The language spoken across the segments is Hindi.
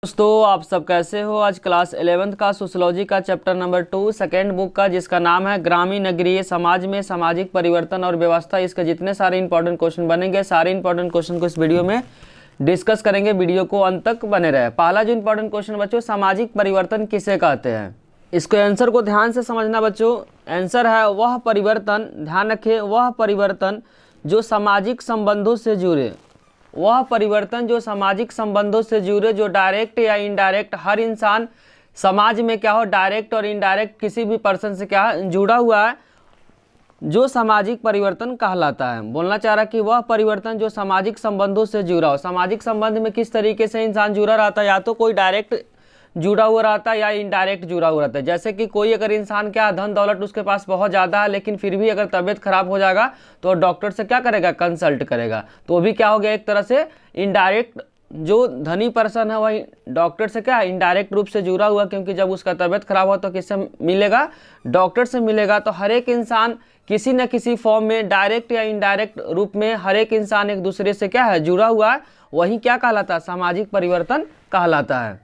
दोस्तों आप सब कैसे हो। आज क्लास 11th का सोशियोलॉजी का चैप्टर नंबर 2 सेकेंड बुक का, जिसका नाम है ग्रामीण नगरीय समाज में सामाजिक परिवर्तन और व्यवस्था। इसके जितने सारे इंपॉर्टेंट क्वेश्चन बनेंगे, सारे इंपॉर्टेंट क्वेश्चन को इस वीडियो में डिस्कस करेंगे। वीडियो को अंत तक बने रहे। पहला जो इंपॉर्टेंट क्वेश्चन बच्चों, सामाजिक परिवर्तन किसे कहते हैं। इसको आंसर को ध्यान से समझना बच्चों। आंसर है वह परिवर्तन, ध्यान रखें, वह परिवर्तन जो सामाजिक संबंधों से जुड़े, वह परिवर्तन जो सामाजिक संबंधों से जुड़े, जो डायरेक्ट या इनडायरेक्ट हर इंसान समाज में क्या हो, डायरेक्ट और इनडायरेक्ट किसी भी पर्सन से क्या जुड़ा हुआ है, जो सामाजिक परिवर्तन कहलाता है। बोलना चाह रहा कि वह परिवर्तन जो सामाजिक संबंधों से जुड़ा हो। सामाजिक संबंध में किस तरीके से इंसान जुड़ा रहता है, या तो कोई डायरेक्ट जुड़ा हुआ रहता है या इनडायरेक्ट जुड़ा हुआ रहता है। जैसे कि कोई अगर इंसान क्या धन दौलत उसके पास बहुत ज़्यादा है, लेकिन फिर भी अगर तबीयत खराब हो जाएगा तो डॉक्टर से क्या करेगा, कंसल्ट करेगा। तो वो भी क्या हो गया, एक तरह से इनडायरेक्ट, जो धनी पर्सन है वही डॉक्टर से क्या इनडायरेक्ट रूप से जुड़ा हुआ, क्योंकि जब उसका तबीयत खराब हो तो किससे मिलेगा, डॉक्टर से मिलेगा। तो हर एक इंसान किसी न किसी फॉर्म में डायरेक्ट या इनडायरेक्ट रूप में हर एक इंसान एक दूसरे से क्या है, जुड़ा हुआ है। वही क्या कहलाता है, सामाजिक परिवर्तन कहलाता है।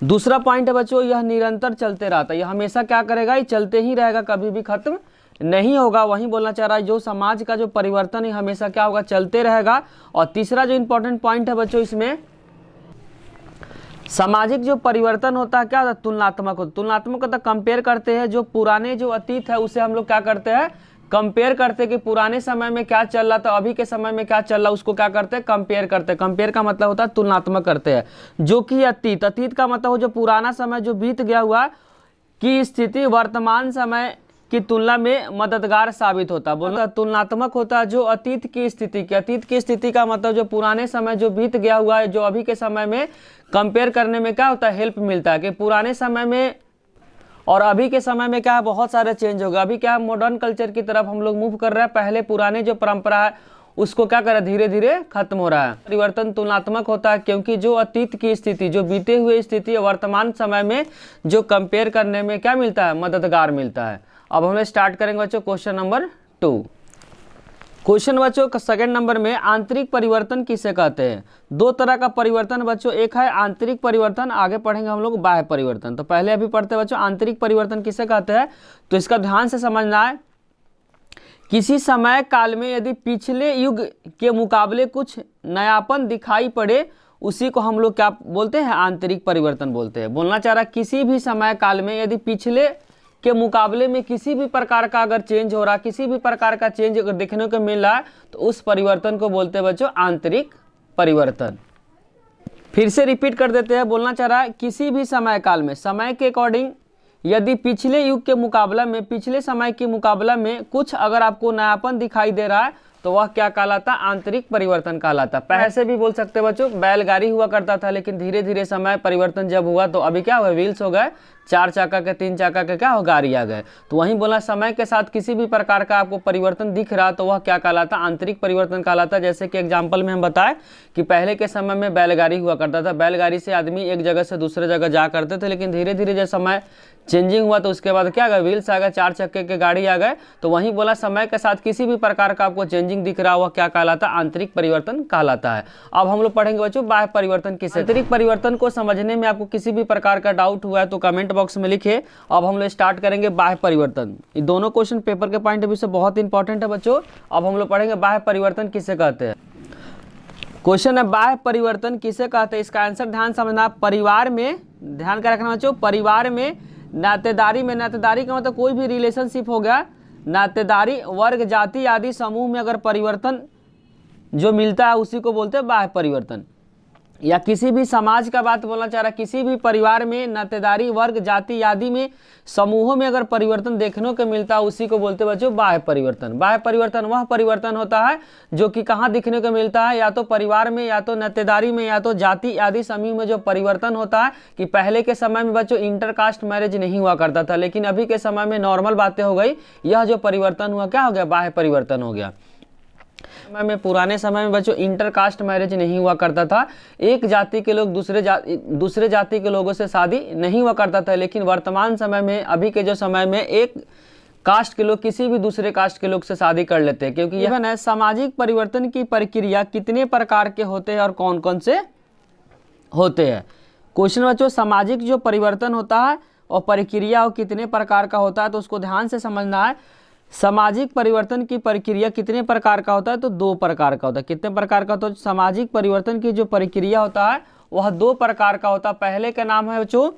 दूसरा पॉइंट है बच्चों, यह निरंतर चलते रहता है। यह हमेशा क्या करेगा, ये चलते ही रहेगा, कभी भी खत्म नहीं होगा। वहीं बोलना चाह रहा है जो समाज का जो परिवर्तन है हमेशा क्या होगा, चलते रहेगा। और तीसरा जो इंपॉर्टेंट पॉइंट है बच्चों, इसमें सामाजिक जो परिवर्तन होता है क्या होता है, तुलनात्मक होता है। तुलनात्मक होता है, कंपेयर करते हैं। जो पुराने जो अतीत है उसे हम लोग क्या करते हैं, कंपेयर करते हैं कि पुराने समय में क्या चल रहा था, अभी के समय में क्या चल रहा है, उसको क्या करते हैं, कंपेयर करते हैं। कंपेयर का मतलब होता है तुलनात्मक करते हैं। जो कि अतीत, अतीत का मतलब हो जो पुराना समय जो बीत गया हुआ की स्थिति वर्तमान समय की तुलना में मददगार साबित होता है। बोलना तुलनात्मक होता है जो अतीत की स्थिति की, अतीत की स्थिति का मतलब जो पुराने समय जो बीत गया हुआ है, जो अभी के समय में कंपेयर करने में क्या होता है, हेल्प मिलता है। कि पुराने समय में और अभी के समय में क्या है, बहुत सारे चेंज होगा। अभी क्या मॉडर्न कल्चर की तरफ हम लोग मूव कर रहे हैं। पहले पुराने जो परंपरा है उसको क्या कर रहा है, धीरे धीरे खत्म हो रहा है। परिवर्तन तुलनात्मक होता है क्योंकि जो अतीत की स्थिति, जो बीते हुए स्थिति वर्तमान समय में जो कंपेयर करने में क्या मिलता है, मददगार मिलता है। अब हम स्टार्ट करेंगे बच्चों क्वेश्चन नंबर 2। क्वेश्चन बच्चों सेकंड नंबर में, आंतरिक परिवर्तन किसे कहते हैं। दो तरह का परिवर्तन बच्चों, एक है आंतरिक परिवर्तन, आगे पढ़ेंगे हम लोग बाह्य परिवर्तन। तो पहले अभी पढ़ते हैं बच्चों आंतरिक परिवर्तन किसे कहते हैं। तो इसका ध्यान से समझना है, किसी समय काल में यदि पिछले युग के मुकाबले कुछ नयापन दिखाई पड़े, उसी को हम लोग क्या बोलते हैं, आंतरिक परिवर्तन बोलते हैं। बोलना चाह रहा है किसी भी समय काल में यदि पिछले के मुकाबले में किसी भी प्रकार का अगर चेंज हो रहा, किसी भी प्रकार का चेंज अगर देखने को मिल रहा है, तो उस परिवर्तन को बोलते हैं बच्चों आंतरिक परिवर्तन। फिर से रिपीट कर देते हैं। बोलना चाह रहा है किसी भी समय काल में, समय के अकॉर्डिंग यदि पिछले युग के मुकाबला में, पिछले समय के मुकाबला में कुछ अगर आपको नयापन दिखाई दे रहा है, तो वह क्या कहलाता, आंतरिक परिवर्तन कहलाता। पहले से भी बोल सकते हैं बच्चों, बैलगाड़ी हुआ करता था, लेकिन धीरे धीरे समय परिवर्तन जब हुआ तो अभी क्या हुआ, व्हील्स हो गए, 4 चाका के 3 चाका के क्या हो, गाड़ी आ गए। तो वहीं बोला समय के साथ किसी भी प्रकार का आपको परिवर्तन दिख रहा तो वह क्या कहलाता, आंतरिक परिवर्तन कहलाता। जैसे कि एग्जाम्पल में हम बताएं कि पहले के समय में बैलगाड़ी हुआ करता था, बैलगाड़ी से आदमी एक जगह से दूसरे जगह जा करते थे, लेकिन धीरे धीरे जब समय चेंजिंग हुआ तो उसके बाद क्या गया, व्हील्स आ गए, 4 चक्के के गाड़ी आ गए। तो वहीं बोला समय के साथ किसी भी प्रकार का आपको चेंजिंग दिख रहा वह क्या कहलाता, आंतरिक परिवर्तन कहलाता है। अब हम लोग पढ़ेंगे बच्चों बाह्य परिवर्तन किसे। आंतरिक परिवर्तन को समझने में आपको किसी भी प्रकार का डाउट हुआ है तो कमेंट बॉक्स में लिखिए। अब हम लोग स्टार्ट करेंगे बाह्य परिवर्तन। ये दोनों क्वेश्चन पेपर के पॉइंट ऑफ व्यू से बहुत इंपॉर्टेंट है बच्चों। अब हम लोग पढ़ेंगे बाह्य परिवर्तन किसे कहते हैं। क्वेश्चन है बाह्य परिवर्तन किसे कहते हैं। इसका आंसर ध्यान समझना, परिवार में, ध्यान का रखना बच्चों, परिवार में, नातेदारी में, नातेदारी का मतलब कोई भी रिलेशनशिप हो गया, नातेदारी, वर्ग, जाति आदि समूह में अगर परिवर्तन जो मिलता है उसी को बोलते हैं बाह्य परिवर्तन। या किसी भी समाज का बात बोलना चाह रहा है, किसी भी परिवार में, नातेदारी, वर्ग, जाति आदि में, समूहों में अगर परिवर्तन देखने को मिलता है उसी को बोलते हैं बच्चों बाह्य परिवर्तन। बाह्य परिवर्तन वह परिवर्तन होता है जो कि कहाँ दिखने को मिलता है, या तो परिवार में, या तो नातेदारी में, या तो जाति आदि समूह में जो परिवर्तन होता है। कि पहले के समय में बच्चों इंटरकास्ट मैरिज नहीं हुआ करता था, लेकिन अभी के समय में नॉर्मल बातें हो गई। यह जो परिवर्तन हुआ क्या हो गया, बाह्य परिवर्तन हो गया। समय में, पुराने समय में बच्चों इंटरकास्ट मैरिज नहीं हुआ करता था, एक जाति के लोग दूसरे जाति के लोगों से शादी नहीं हुआ करता था। लेकिन वर्तमान समय में, अभी के जो समय में, एक कास्ट के लोग किसी भी दूसरे कास्ट के लोग से शादी कर लेते हैं। क्योंकि यह है सामाजिक परिवर्तन की प्रक्रिया कितने प्रकार के होते हैं और कौन कौन से होते हैं। क्वेश्चन बच्चों, सामाजिक जो परिवर्तन होता है और प्रक्रिया वो कितने प्रकार का होता है, तो उसको ध्यान से समझना है। सामाजिक परिवर्तन की प्रक्रिया कितने प्रकार का होता है, तो 2 प्रकार का होता है। कितने प्रकार का? तो सामाजिक परिवर्तन की जो प्रक्रिया होता है वह 2 प्रकार का होता है। पहले का नाम है बच्चों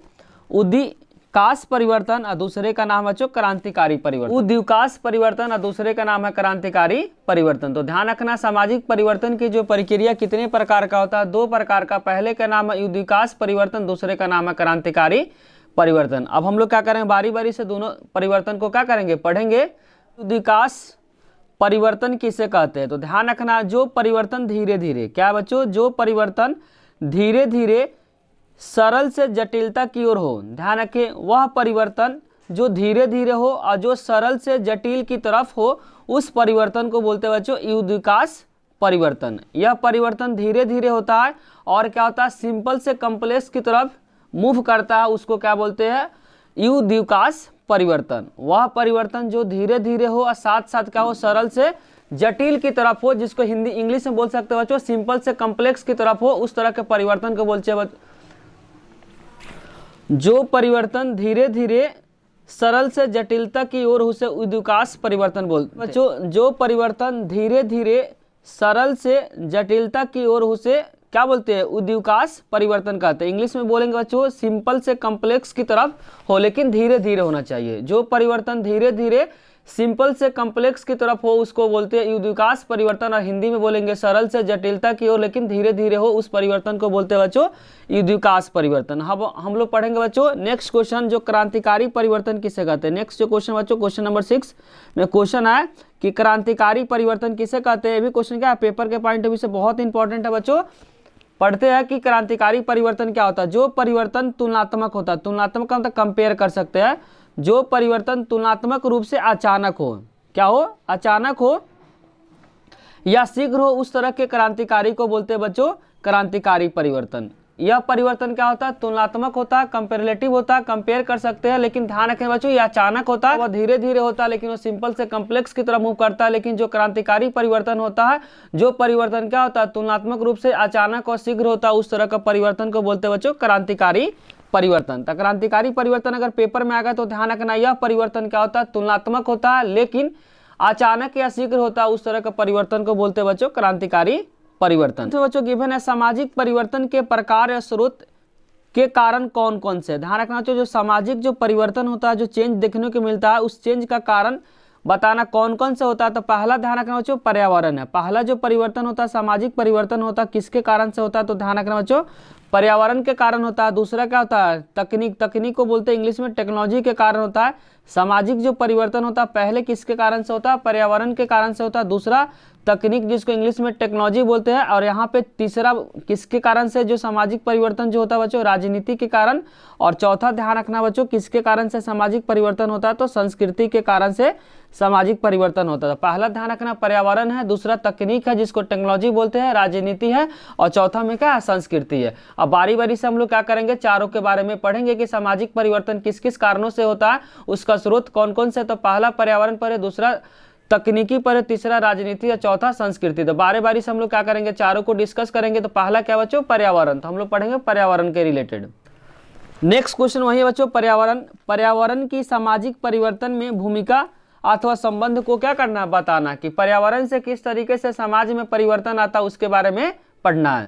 उद्विकास परिवर्तन और दूसरे का नाम है बच्चों क्रांतिकारी परिवर्तन। उद्विकास परिवर्तन और दूसरे का नाम है क्रांतिकारी परिवर्तन। तो ध्यान रखना, सामाजिक परिवर्तन की जो प्रक्रिया कितने प्रकार का होता है, 2 प्रकार का। पहले का नाम है उद्विकास परिवर्तन, दूसरे का नाम है क्रांतिकारी परिवर्तन। अब हम लोग क्या करेंगे, बारी बारी से दोनों परिवर्तन को क्या करेंगे, पढ़ेंगे। विकास परिवर्तन किसे कहते हैं, तो ध्यान रखना, जो परिवर्तन धीरे धीरे, क्या बच्चों, जो परिवर्तन धीरे धीरे सरल से जटिलता की ओर हो। ध्यान रखें, वह परिवर्तन जो धीरे धीरे हो और जो सरल से जटिल की तरफ हो, उस परिवर्तन को बोलते हैं बच्चों युद्विकास परिवर्तन। यह परिवर्तन धीरे धीरे होता है और क्या होता है, सिंपल से कॉम्प्लेक्स की तरफ मूव करता है, उसको क्या बोलते हैं, युद्विकास परिवर्तन। वह परिवर्तन जो धीरे धीरे हो और साथ साथ क्या हो, सरल से जटिल की तरफ हो, जिसको हिंदी इंग्लिश में बोल सकते हो बच्चों सिंपल से कॉम्प्लेक्स की तरफ हो, उस तरह के परिवर्तन को बोलते हैं। जो परिवर्तन धीरे धीरे सरल से जटिलता की ओर उसे उद्विकास परिवर्तन बोलते हैं बच्चों। जो परिवर्तन धीरे धीरे सरल से जटिलता की ओर उसे क्या बोलते हैं, उद्विकास परिवर्तन कहते हैं। इंग्लिश में बोलेंगे बच्चों सिंपल से कॉम्प्लेक्स की तरफ हो, लेकिन धीरे धीरे होना चाहिए। जो परिवर्तन धीरे धीरे सिंपल से कॉम्प्लेक्स की तरफ हो, उसको बोलते हैं युद्विकास परिवर्तन। और हिंदी में बोलेंगे सरल से जटिलता की ओर लेकिन धीरे धीरे हो, उस परिवर्तन को बोलते हैं बच्चों युद्विकास परिवर्तन। अब हम लोग पढ़ेंगे बच्चों नेक्स्ट क्वेश्चन, जो क्रांतिकारी परिवर्तन किसे कहते हैं। नेक्स्ट जो क्वेश्चन बच्चों, क्वेश्चन नंबर 6 में क्वेश्चन है कि क्रांतिकारी परिवर्तन किसे कहते हैं। ये भी क्वेश्चन क्या है, पेपर के पॉइंट ऑफ व्यू से बहुत इंपॉर्टेंट है बच्चों। पढ़ते हैं कि क्रांतिकारी परिवर्तन क्या होता है। जो परिवर्तन तुलनात्मक होता है, तुलनात्मक का मतलब कंपेयर कर सकते हैं। जो परिवर्तन तुलनात्मक रूप से अचानक हो, क्या हो, अचानक हो या शीघ्र हो, उस तरह के क्रांतिकारी को बोलते हैं बच्चों क्रांतिकारी परिवर्तन। यह परिवर्तन क्या होता है, तुलनात्मक होता है, कंपेरेटिव होता है, कंपेयर कर सकते हैं। लेकिन ध्यान रखें बच्चों, ये अचानक होता है, वह धीरे धीरे होता है, लेकिन वो सिंपल से कॉम्प्लेक्स की तरफ मूव करता है। लेकिन जो क्रांतिकारी परिवर्तन होता है, जो परिवर्तन क्या होता है, तुलनात्मक रूप से अचानक और शीघ्र होता है, उस तरह का परिवर्तन को बोलते हैं बच्चों क्रांतिकारी परिवर्तन। तो क्रांतिकारी परिवर्तन अगर पेपर में आ गया तो ध्यान रखना, यह परिवर्तन क्या होता है, तुलनात्मक होता है लेकिन अचानक या शीघ्र होता है, उस तरह का परिवर्तन को बोलते हैं बच्चों क्रांतिकारी परिवर्तन। तो बच्चों गिवन है सामाजिक परिवर्तन के प्रकार या स्रोत के कारण कौन कौन से। ध्यान रखना चाहिए, जो सामाजिक जो परिवर्तन होता है, जो चेंज देखने को मिलता है, उस चेंज का कारण बताना कौन कौन से होता है। तो पहला ध्यान रखना बच्चों पर्यावरण है। पहला जो परिवर्तन होता है, सामाजिक परिवर्तन होता है, किसके कारण से होता है, तो ध्यान रखना बच्चों पर्यावरण के कारण होता है। दूसरा क्या होता है, तकनीक, तकनीक को बोलते हैं इंग्लिश में टेक्नोलॉजी के कारण होता है। सामाजिक जो परिवर्तन होता है पहले किसके कारण से होता है, पर्यावरण के कारण से होता है। दूसरा तकनीक, जिसको इंग्लिश में टेक्नोलॉजी बोलते हैं। और यहाँ पे तीसरा किसके कारण से जो सामाजिक परिवर्तन जो होता है बच्चों, राजनीति के कारण। और चौथा ध्यान रखना बच्चों, किसके कारण से सामाजिक परिवर्तन होता है, तो संस्कृति के कारण से सामाजिक परिवर्तन होता है। पहला ध्यान रखना पर्यावरण है, दूसरा तकनीक है जिसको टेक्नोलॉजी बोलते हैं, राजनीति है, और चौथा में क्या है, संस्कृति है। अब बारी बारी से हम लोग क्या करेंगे, चारों के बारे में पढ़ेंगे कि सामाजिक परिवर्तन किस किस कारणों से होता है, उसका स्रोत कौन कौन से। तो पहला पर्यावरण पर है, दूसरा तकनीकी पर है, तीसरा राजनीति, या चौथा संस्कृति। तो बारी बारी से हम लोग क्या करेंगे, चारों को डिस्कस करेंगे। तो पहला क्या बच्चों, पर्यावरण। तो हम लोग पढ़ेंगे पर्यावरण के रिलेटेड। नेक्स्ट क्वेश्चन वही है बच्चों, पर्यावरण। पर्यावरण की सामाजिक परिवर्तन में भूमिका अथवा संबंध को क्या करना है, बताना कि पर्यावरण से किस तरीके से समाज में परिवर्तन आता है, उसके बारे में पढ़ना है।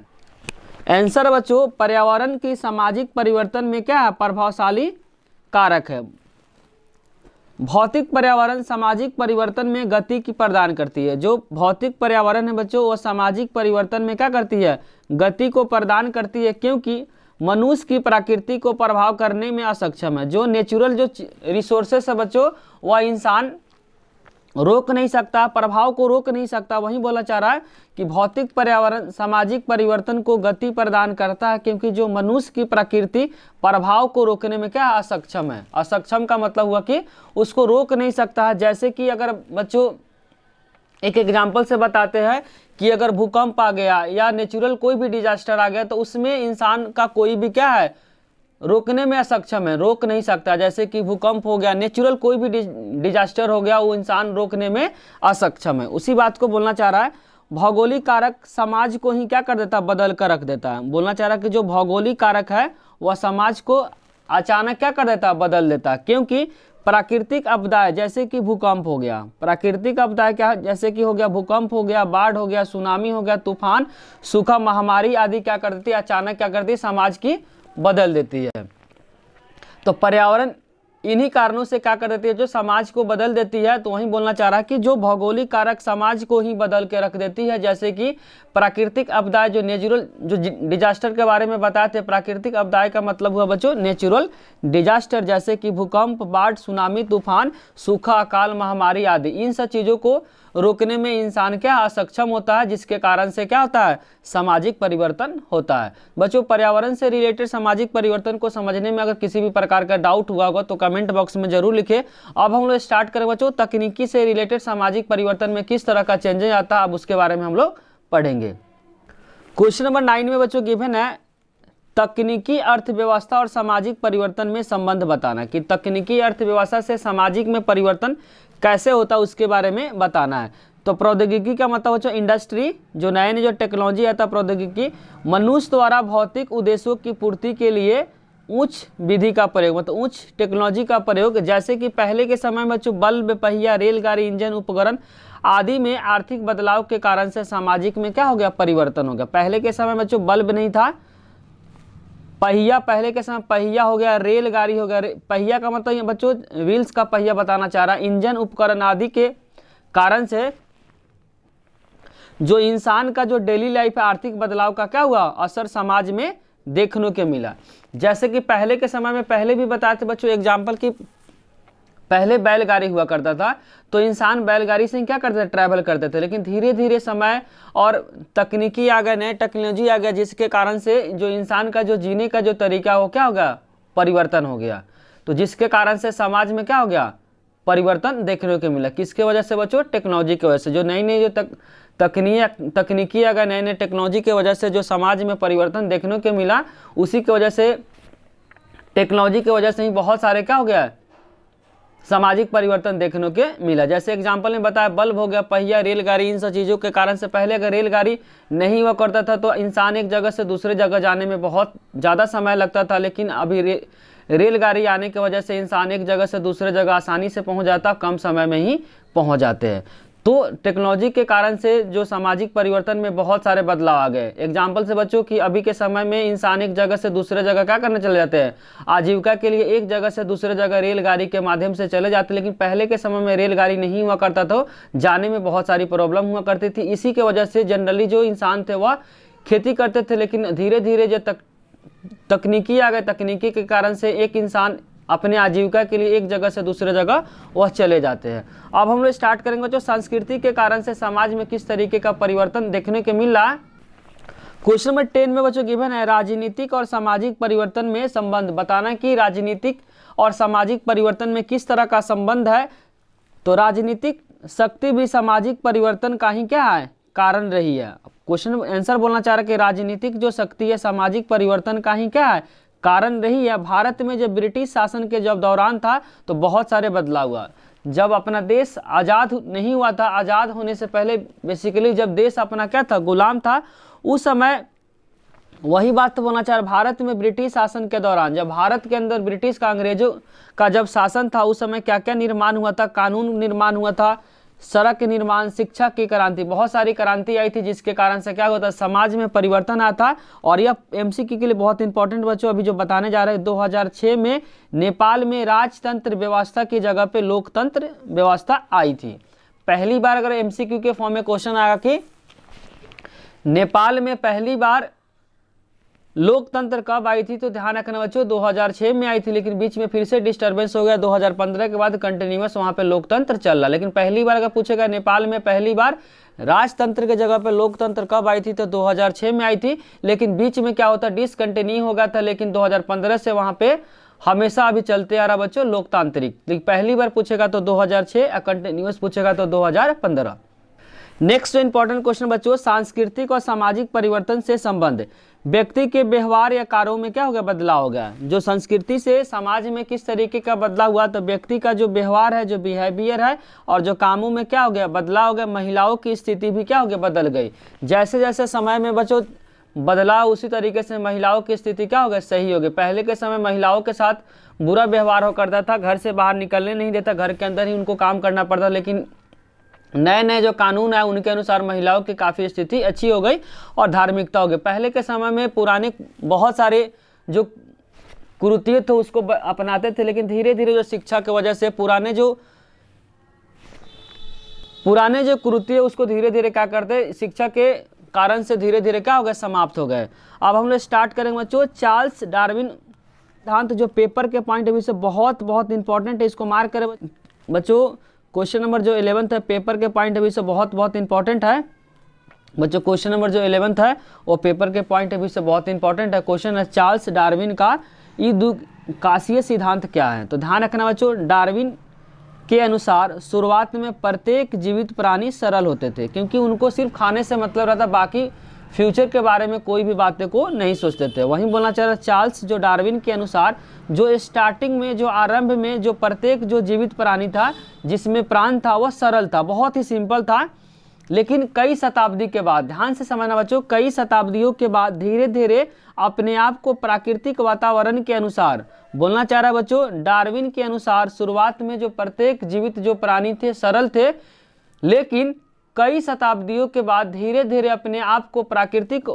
आंसर बच्चों, पर्यावरण की सामाजिक परिवर्तन में क्या है, प्रभावशाली कारक है। भौतिक पर्यावरण सामाजिक परिवर्तन में गति की प्रदान करती है। जो भौतिक पर्यावरण है बच्चों, वो सामाजिक परिवर्तन में क्या करती है, गति को प्रदान करती है, क्योंकि मनुष्य की प्रकृति को प्रभाव करने में असक्षम है। जो नेचुरल जो रिसोर्सेस है बच्चों, वह इंसान रोक नहीं सकता, प्रभाव को रोक नहीं सकता। वही बोला चाह रहा है कि भौतिक पर्यावरण सामाजिक परिवर्तन को गति प्रदान करता है, क्योंकि जो मनुष्य की प्रकृति प्रभाव को रोकने में क्या असक्षम है। असक्षम का मतलब हुआ कि उसको रोक नहीं सकता है। जैसे कि अगर बच्चों एक एग्जाम्पल से बताते हैं कि अगर भूकंप आ गया या नेचुरल कोई भी डिजास्टर आ गया, तो उसमें इंसान का कोई भी क्या है, रोकने में असक्षम है, रोक नहीं सकता। जैसे कि भूकंप हो गया, नेचुरल कोई भी डिजास्टर हो गया, वो इंसान रोकने में असक्षम है। उसी बात को बोलना चाह रहा है। भौगोलिक कारक समाज को ही क्या कर देता है, बदल कर रख देता है। बोलना चाह रहा है कि जो भौगोलिक कारक है वह समाज को अचानक क्या कर देता है, बदल देता है। क्योंकि प्राकृतिक आपदाएं जैसे कि भूकंप हो गया, प्राकृतिक आपदाएं क्या, जैसे कि हो गया भूकंप हो गया, बाढ़ हो गया, सुनामी हो गया, तूफान, सूखा, महामारी आदि क्या कर देती है, अचानक क्या करती है, समाज की बदल देती है। तो पर्यावरण इन्हीं कारणों से क्या कर देती है, जो समाज को बदल देती है। तो वहीं बोलना चाह रहा है कि जो भौगोलिक कारक समाज को ही बदल के रख देती है, जैसे कि प्राकृतिक आपदाएं, जो नेचुरल जो डिजास्टर के बारे में बताए थे, प्राकृतिक आपदाएं का मतलब हुआ बच्चों नेचुरल डिजास्टर, जैसे कि भूकंप, बाढ़, सुनामी, तूफान, सूखा, अकाल, महामारी आदि। इन सब चीज़ों को रोकने में इंसान क्या असक्षम होता है, जिसके कारण से क्या होता है, सामाजिक परिवर्तन होता है। बच्चों, पर्यावरण से रिलेटेड सामाजिक परिवर्तन को समझने में अगर किसी भी प्रकार का डाउट हुआ होगा तो कमेंट बॉक्स में जरूर लिखे। अब हम लोग स्टार्ट करें बच्चों, तकनीकी से रिलेटेड सामाजिक परिवर्तन में किस तरह का चेंजेस आता है, अब उसके बारे में हम लोग पढ़ेंगे। क्वेश्चन नंबर 9 में बच्चों गिवन है तकनीकी अर्थव्यवस्था और सामाजिक परिवर्तन में संबंध बताना, कि तकनीकी अर्थव्यवस्था से सामाजिक में परिवर्तन कैसे होता है उसके बारे में बताना है। तो प्रौद्योगिकी का मतलब बच्चों इंडस्ट्री, जो नए नए जो टेक्नोलॉजी आता है प्रौद्योगिकी, मनुष्य द्वारा भौतिक उद्देश्यों की पूर्ति के लिए उच्च विधि का प्रयोग, मतलब उच्च टेक्नोलॉजी का प्रयोग। जैसे कि पहले के समय में बच्चों बल्ब, पहिया, रेलगाड़ी, इंजन, उपकरण आदि में आर्थिक बदलाव के कारण से सामाजिक में क्या हो गया, परिवर्तन हो गया। पहले के समय में बच्चों बल्ब नहीं था, पहिया, पहले के समय पहिया हो गया, रेलगाड़ी हो गया, पहिया का मतलब ये बच्चों व्हील्स का पहिया बताना चाह रहा है। इंजन, उपकरण आदि के कारण से जो इंसान का जो डेली लाइफ है, आर्थिक बदलाव का क्या हुआ, असर समाज में देखने को मिला। जैसे कि पहले के समय में, पहले भी बताए थे बच्चों एग्जाम्पल की, पहले बैलगाड़ी हुआ करता था, तो इंसान बैलगाड़ी से क्या करते थे, ट्रैवल करते थे। लेकिन धीरे धीरे समय और तकनीकी आ गया, नए टेक्नोलॉजी आ गया, जिसके कारण से जो इंसान का जो जीने का जो तरीका हो क्या हो गया, परिवर्तन हो गया। तो जिसके कारण से समाज में क्या हो गया, परिवर्तन देखने को मिला। किसके वजह से बच्चों, टेक्नोलॉजी की वजह से। जो नई नई जो तकनीकी आ गया, नए नए टेक्नोलॉजी की वजह से जो समाज में परिवर्तन देखने को मिला, उसी की वजह से, टेक्नोलॉजी की वजह से ही बहुत सारे क्या हो गया, सामाजिक परिवर्तन देखने को मिला। जैसे एग्जाम्पल में बताया बल्ब हो गया, पहिया, रेलगाड़ी, इन सब चीज़ों के कारण से पहले अगर रेलगाड़ी नहीं हुआ करता था तो इंसान एक जगह से दूसरे जगह जाने में बहुत ज़्यादा समय लगता था। लेकिन अभी रेलगाड़ी आने की वजह से इंसान एक जगह से दूसरे जगह आसानी से पहुंच जाता, कम समय में ही पहुंच जाते हैं। तो टेक्नोलॉजी के कारण से जो सामाजिक परिवर्तन में बहुत सारे बदलाव आ गए। एग्जाम्पल से बच्चों कि अभी के समय में इंसान एक जगह से दूसरे जगह क्या करने चले जाते हैं, आजीविका के लिए एक जगह से दूसरे जगह रेलगाड़ी के माध्यम से चले जाते। लेकिन पहले के समय में रेलगाड़ी नहीं हुआ करता था, जाने में बहुत सारी प्रॉब्लम हुआ करती थी। इसी के वजह से जनरली जो इंसान थे वह खेती करते थे। लेकिन धीरे धीरे जो तकनीकी आ गए, तकनीकी के कारण से एक इंसान अपने आजीविका के लिए एक जगह से दूसरे जगह वह चले जाते हैं। अब हम लोग स्टार्ट करेंगे जो संस्कृति के कारण से समाज में किस तरीके का परिवर्तन देखने को मिल रहा है। क्वेश्चन नंबर 10 में बच्चों गिवन है राजनीतिक और सामाजिक परिवर्तन में संबंध बताना, कि राजनीतिक और सामाजिक परिवर्तन में किस तरह का संबंध है। तो राजनीतिक शक्ति भी सामाजिक परिवर्तन का ही क्या है, कारण रही है। क्वेश्चन आंसर बोलना चाह रहा है कि राजनीतिक जो शक्ति है सामाजिक परिवर्तन का ही क्या है, कारण रही है। भारत में जब ब्रिटिश शासन के जब दौरान था तो बहुत सारे बदलाव हुआ। जब अपना देश आज़ाद नहीं हुआ था, आज़ाद होने से पहले बेसिकली जब देश अपना क्या था, गुलाम था, उस समय वही बात तो बोलना चाह रहा, भारत में ब्रिटिश शासन के दौरान जब भारत के अंदर ब्रिटिश का, अंग्रेजों का जब शासन था, उस समय क्या क्या निर्माण हुआ था, कानून निर्माण हुआ था, सड़क निर्माण, शिक्षा की क्रांति, बहुत सारी क्रांति आई थी, जिसके कारण से क्या होता, समाज में परिवर्तन आता। और यह एमसीक्यू के लिए बहुत इंपॉर्टेंट बच्चों अभी जो बताने जा रहे हैं, 2006 में नेपाल में राजतंत्र व्यवस्था की जगह पे लोकतंत्र व्यवस्था आई थी। पहली बार अगर एमसीक्यू के फॉर्म में क्वेश्चन आएगा कि नेपाल में पहली बार लोकतंत्र कब आई थी, तो ध्यान रखना बच्चों 2006 में आई थी। लेकिन बीच में फिर से डिस्टर्बेंस हो गया, 2015 के बाद कंटिन्यूअस वहां पे लोकतंत्र चल रहा। लेकिन पहली बार अगर पूछेगा नेपाल में पहली बार राजतंत्र के जगह पे लोकतंत्र कब आई थी, तो 2006 में आई थी। लेकिन बीच में क्या होता, डिसकंटिन्यू हो गया था। लेकिन 2015 से वहां पे हमेशा अभी चलते आ रहा बच्चों लोकतांत्रिक। लेकिन पहली बार पूछेगा तो 2006, कंटिन्यूअस पूछेगा तो 2015। नेक्स्ट इंपॉर्टेंट क्वेश्चन बच्चों, सांस्कृतिक और सामाजिक परिवर्तन से संबंध। व्यक्ति के व्यवहार या कार्यों में क्या हो गया, बदलाव हो गया। जो संस्कृति से समाज में किस तरीके का बदलाव हुआ, तो व्यक्ति का जो व्यवहार है, जो बिहेवियर है, और जो कामों में क्या हो गया, बदलाव हो गया। महिलाओं की स्थिति भी क्या हो गया, बदल गई। जैसे जैसे समय में बच्चों बदलाव, उसी तरीके से महिलाओं की स्थिति क्या हो गई, सही हो गई। पहले के समय महिलाओं के साथ बुरा व्यवहार हो करता था, घर से बाहर निकलने नहीं देता, घर के अंदर ही उनको काम करना पड़ता, लेकिन नए नए जो कानून आए उनके अनुसार महिलाओं की काफ़ी स्थिति अच्छी हो गई और धार्मिकता हो गई। पहले के समय में पुराने बहुत सारे जो कुरीति थे उसको अपनाते थे, लेकिन धीरे धीरे जो शिक्षा की वजह से पुराने जो कुरीति है उसको धीरे धीरे क्या करते, शिक्षा के कारण से धीरे धीरे क्या हो गए, समाप्त हो गए। अब हम लोग स्टार्ट करेंगे बच्चों चार्ल्स डार्विन सिद्धांत, जो पेपर के पॉइंट ऑफ व्यू से बहुत बहुत इंपॉर्टेंट है, इसको मार्क करें बच्चों। क्वेश्चन नंबर जो 11th है पेपर के पॉइंट ऑफ व्यू से बहुत बहुत इंपॉर्टेंट है बच्चों। क्वेश्चन नंबर जो 11th है वो पेपर के पॉइंट ऑफ व्यू से बहुत इंपॉर्टेंट है। क्वेश्चन है चार्ल्स डार्विन का द्विकाशीय सिद्धांत क्या है। तो ध्यान रखना बच्चों, डार्विन के अनुसार शुरुआत में प्रत्येक जीवित प्राणी सरल होते थे, क्योंकि उनको सिर्फ खाने से मतलब रहता, बाकी फ्यूचर के बारे में कोई भी बातें को नहीं सोचते थे। वहीं बोलना चाह रहा चार्ल्स जो डार्विन के अनुसार जो स्टार्टिंग में जो आरंभ में जो प्रत्येक जो जीवित प्राणी था जिसमें प्राण था वह सरल था, बहुत ही सिंपल था, लेकिन कई शताब्दी के बाद, ध्यान से समझना बच्चों, कई शताब्दियों के बाद धीरे धीरे अपने आप को प्राकृतिक वातावरण के अनुसार, बोलना चाह रहा है बच्चों डार्विन के अनुसार शुरुआत में जो प्रत्येक जीवित जो प्राणी थे सरल थे, लेकिन कई शताब्दियों के बाद धीरे धीरे अपने आप को प्राकृतिक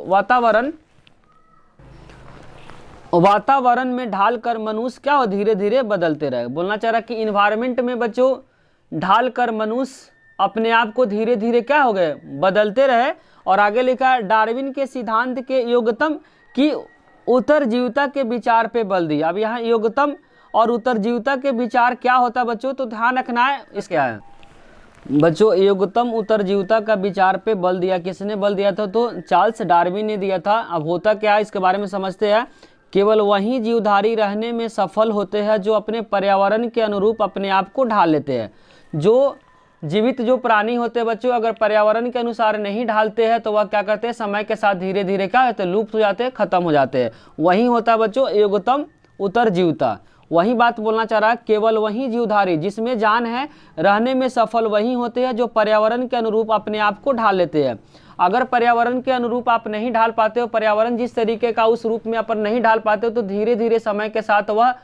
वातावरण में ढालकर मनुष्य क्या हो धीरे धीरे बदलते रहे। बोलना चाह रहा कि इन्वायरमेंट में बच्चों ढालकर मनुष्य अपने आप को धीरे धीरे क्या हो गए, बदलते रहे। और आगे लिखा डार्विन के सिद्धांत के योगतम की उत्तरजीविता के विचार पे बल दिया। अब यहाँ योगतम और उत्तरजीविता के विचार क्या होता है बच्चों, तो ध्यान रखना है इस क्या है बच्चों, योगतम उत्तरजीविता का विचार पे बल दिया। किसने बल दिया था, तो चार्ल्स डार्विन ने दिया था। अब होता क्या है इसके बारे में समझते हैं। केवल वही जीवधारी रहने में सफल होते हैं जो अपने पर्यावरण के अनुरूप अपने आप को ढाल लेते हैं। जो जीवित जो प्राणी होते हैं बच्चों अगर पर्यावरण के अनुसार नहीं ढालते हैं तो वह क्या करते हैं, समय के साथ धीरे धीरे क्या होते हैं, लुप्त हो जाते हैं, खत्म हो जाते हैं। वही होता है बच्चों योगतम उत्तरजीविता। वही बात बोलना चाह रहा है, केवल वही जीवधारी जिसमें जान है रहने में सफल वही होते हैं जो पर्यावरण के अनुरूप अपने आप को ढाल लेते हैं। अगर पर्यावरण के अनुरूप आप नहीं ढाल पाते हो, पर्यावरण जिस तरीके का उस रूप में अपन नहीं ढाल पाते हो, तो धीरे धीरे समय के साथ वह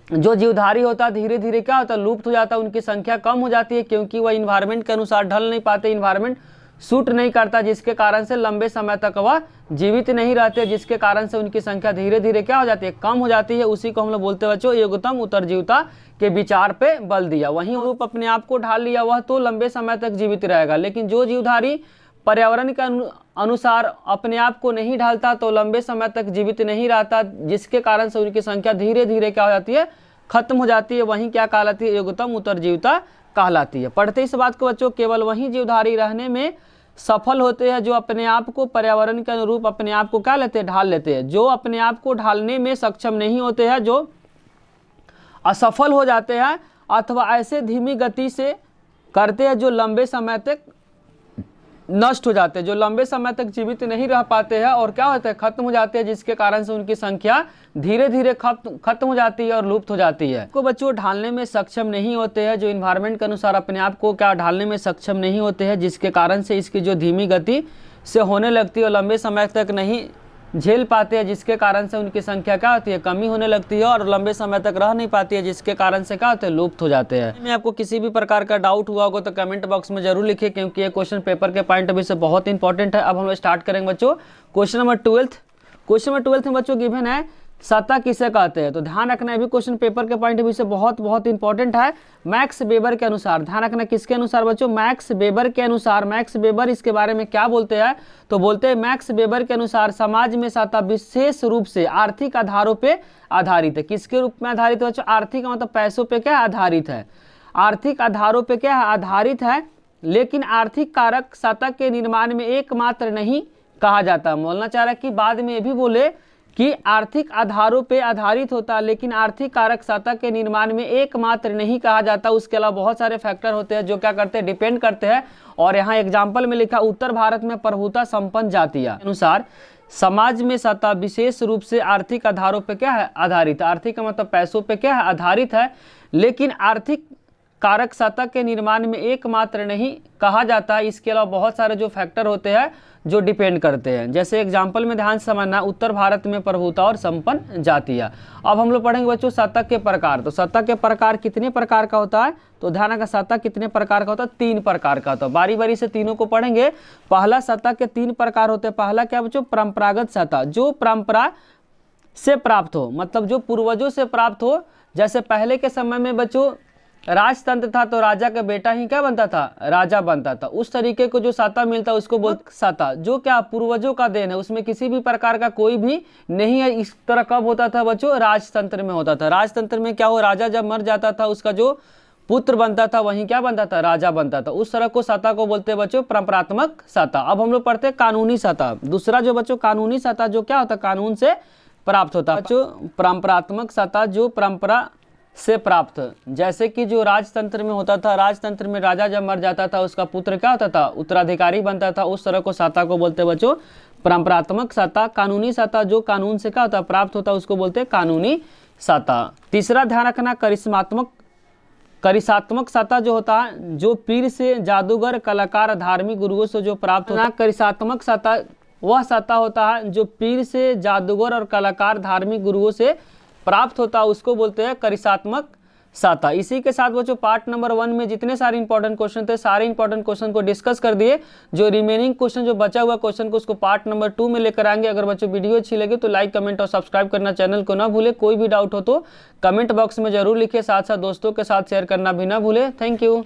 जो जीवधारी होता है धीरे धीरे क्या होता है, लुप्त हो जाता है, उनकी संख्या कम हो जाती है, क्योंकि वह इन्वायरमेंट के अनुसार ढल नहीं पाते, इन्वायरमेंट सूट नहीं करता, जिसके कारण से लंबे समय तक वह जीवित नहीं रहते, जिसके कारण से उनकी संख्या धीरे धीरे क्या हो जाती है, कम हो जाती है। उसी को हम लोग बोलते हैं बच्चों योगतम उत्तरजीविता के विचार पे बल दिया। वहीं रूप अपने आप को ढाल लिया, वह तो लंबे समय तक जीवित रहेगा, लेकिन जो जीवधारी पर्यावरण के अनुसार अपने आप को नहीं ढालता तो लंबे समय तक जीवित नहीं रहता, जिसके कारण से उनकी संख्या धीरे धीरे क्या हो जाती है, खत्म हो जाती है। वहीं क्या कहलाती है, योगतम उत्तरजीविता कहलाती है। पढ़ते इस बात को बच्चों, केवल वही जीवधारी रहने में सफल होते हैं जो अपने आप को पर्यावरण के अनुरूप अपने आप को क्या लेते हैं, ढाल लेते हैं। जो अपने आप को ढालने में सक्षम नहीं होते हैं, जो असफल हो जाते हैं अथवा ऐसे धीमी गति से करते हैं जो लंबे समय तक नष्ट हो जाते हैं, जो लंबे समय तक जीवित नहीं रह पाते हैं और क्या होता है, खत्म हो जाते हैं, जिसके कारण से उनकी संख्या धीरे धीरे खत्म हो जाती है और लुप्त हो जाती है। को बच्चों ढालने में सक्षम नहीं होते हैं, जो इन्वायरमेंट के अनुसार अपने आप को क्या ढालने में सक्षम नहीं होते हैं, जिसके कारण से इसकी जो धीमी गति से होने लगती है और लंबे समय तक नहीं झेल पाते हैं, जिसके कारण से उनकी संख्या क्या होती है, कमी होने लगती है और लंबे समय तक रह नहीं पाती है, जिसके कारण से क्या होते हैं, लुप्त हो जाते हैं। में आपको किसी भी प्रकार का डाउट हुआ होगा तो कमेंट बॉक्स में जरूर लिखिए, क्योंकि ये क्वेश्चन पेपर के पॉइंट ऑफ व्यू से बहुत इंपॉर्टेंट है। अब हम लोग स्टार्ट करेंगे बच्चों क्वेश्चन नंबर 12। क्वेश्चन नंबर 12 में बच्चों गिवन है सत्ता किसे कहते हैं। तो ध्यान रखना है भी क्वेश्चन पेपर के पॉइंट ऑफ व्यू से बहुत बहुत इंपॉर्टेंट है। मैक्स वेबर के अनुसार, ध्यान रखना किसके अनुसार बच्चों, मैक्स वेबर के अनुसार। मैक्स वेबर इसके बारे में क्या बोलते हैं, तो बोलते हैं मैक्स वेबर के अनुसार समाज में सत्ता विशेष रूप से आर्थिक आधारों पे आधारित है। किसके रूप में आधारित है बच्चों, आर्थिक मतलब पैसों पे क्या आधारित है, आर्थिक आधारों पे क्या आधारित है। लेकिन आर्थिक कारक सत्ता के निर्माण में एकमात्र नहीं कहा जाता। बोलना चाह रहा है कि बाद में ये भी बोले कि आर्थिक आधारों पे आधारित होता है, लेकिन आर्थिक कारक सत्ता के निर्माण में एकमात्र नहीं कहा जाता। उसके अलावा बहुत सारे फैक्टर होते हैं जो क्या करते हैं, डिपेंड करते हैं। और यहाँ एग्जाम्पल में लिखा उत्तर भारत में प्रभुता संपन्न जातियां अनुसार समाज में सत्ता विशेष रूप से आर्थिक आधारों पे क्या है, आधारित है। आर्थिक का मतलब पैसों पे क्या है, आधारित है। लेकिन आर्थिक कारक सतह के निर्माण में एकमात्र नहीं कहा जाता है, इसके अलावा बहुत सारे जो फैक्टर होते हैं जो डिपेंड करते हैं। जैसे एग्जाम्पल में ध्यान से समझना, उत्तर भारत में प्रभुता और संपन्न जातियाँ। अब हम लोग पढ़ेंगे बच्चों सतह के प्रकार। तो सतह के प्रकार कितने प्रकार का होता है, तो ध्यान रखना सतह कितने प्रकार का होता है, 3 प्रकार का होता है। बारी बारी से तीनों को पढ़ेंगे। पहला सतह के 3 प्रकार होते हैं। पहला क्या बच्चों, परंपरागत सतह, जो परंपरा से प्राप्त हो, मतलब जो पूर्वजों से प्राप्त हो। जैसे पहले के समय में बच्चों राजतंत्र था तो राजा का बेटा ही क्या बनता था, राजा बनता था। उस तरीके को जो सत्ता मिलता है उसको बोलते सत्ता, जो क्या पूर्वजों का देन है, उसमें किसी भी प्रकार का कोई भी नहीं है। इस तरह कब होता था बच्चों, राजतंत्र में होता था। राजतंत्र में क्या हो, राजा जब मर जाता था उसका जो पुत्र बनता था वहीं क्या बनता था, राजा बनता था। उस तरह को सत्ता को बोलते हैं बच्चों परंपरात्मक सत्ता। अब हम लोग पढ़ते हैं कानूनी सत्ता। दूसरा जो बच्चों कानूनी सत्ता जो क्या होता है, कानून से प्राप्त होता है। बच्चों परंपरात्मक सत्ता जो परंपरा से प्राप्त, जैसे कि जो राजतंत्र में होता था, राजतंत्र में राजा जब मर जाता था उसका पुत्र क्या होता था, उत्तराधिकारी बनता था। उस तरह को सत्ता को बोलते हैं बच्चों परंपरात्मक सत्ता। कानूनी सत्ता जो कानून से क्या होता है, प्राप्त होता है, उसको बोलते हैं कानूनी सत्ता। तीसरा ध्यान रखना करिशात्मक सत्ता जो होता है, जो पीर से, जादूगर, कलाकार, धार्मिक गुरुओं से जो प्राप्त होता है। करिशात्मक सत्ता वह सत्ता होता है जो पीर से, जादूगर और कलाकार, धार्मिक गुरुओं से प्राप्त होता है, उसको बोलते हैं करिशात्मक सत्ता। इसी के साथ बच्चों पार्ट नंबर 1 में जितने सारे इंपॉर्टेंट क्वेश्चन थे, सारे इंपॉर्टेंट क्वेश्चन को डिस्कस कर दिए। जो रिमेनिंग क्वेश्चन जो बचा हुआ क्वेश्चन को उसको पार्ट नंबर 2 में लेकर आएंगे। अगर बच्चों वीडियो अच्छी लगे तो लाइक, कमेंट और सब्सक्राइब करना चैनल को ना भूले। कोई भी डाउट हो तो कमेंट बॉक्स में जरूर लिखिए, साथ साथ दोस्तों के साथ शेयर करना भी ना भूले। Thank you.